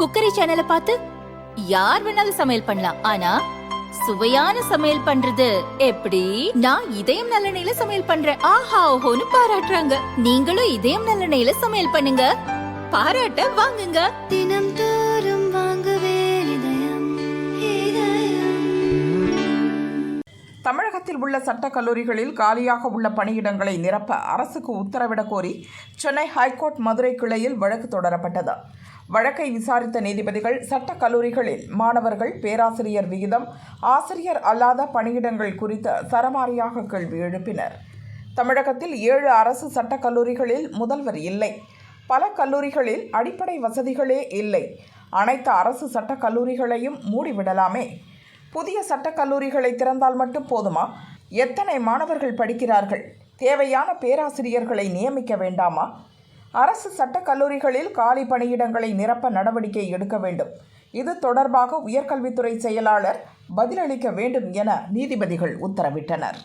Cookery சேனலை பார்த்து யார் வேணாலும் சமையல் பண்ணலாம். ஆனா சுவையான சமையல் பண்றது எப்படி? நான் இதயம் நல்லெண்ணெயில சமையல் பண்றேன். ஆஹா ஓஹோன்னு பாராட்டுறாங்க. நீங்களும் இதயம் நல்லெண்ணெயில சமையல் பண்ணுங்க, பாராட்ட வாங்குங்க. தினம் தோறும் வாங்குவே இதயம். தமிழகத்தில் உள்ள சட்டக் கல்லூரிகளில் காலியாக உள்ள பணியிடங்களை நிரப்ப அரசுக்கு உத்தரவிடக் கோரி சென்னை ஹைகோர்ட் மதுரை கிளையில் வழக்கு தொடரப்பட்டது. வழக்கை விசாரித்த நீதிபதிகள் சட்டக் கல்லூரிகளில் மாணவர்கள் பேராசிரியர் விகிதம், ஆசிரியர் அல்லாத பணியிடங்கள் குறித்து சரமாரியாக கேள்வி எழுப்பினர். தமிழகத்தில் 7 அரசு சட்டக் கல்லூரிகளில் முதல்வர் இல்லை. பல கல்லூரிகளில் அடிப்படை வசதிகளே இல்லை. அனைத்து அரசு சட்டக் கல்லூரிகளையும் மூடிவிடலாமே. புதிய சட்டக் கல்லூரிகளை திறந்தால் மட்டும் போதுமா? எத்தனை மாணவர்கள் படிக்கிறார்கள்? தேவையான பேராசிரியர்களை நியமிக்க வேண்டாமா? அரசு சட்டக் கல்லூரிகளில் காலி பணியிடங்களை நிரப்ப நடவடிக்கை எடுக்க வேண்டும். இது தொடர்பாக உயர்கல்வித்துறை செயலாளர் பதிலளிக்க வேண்டும் என நீதிபதிகள் உத்தரவிட்டனர்.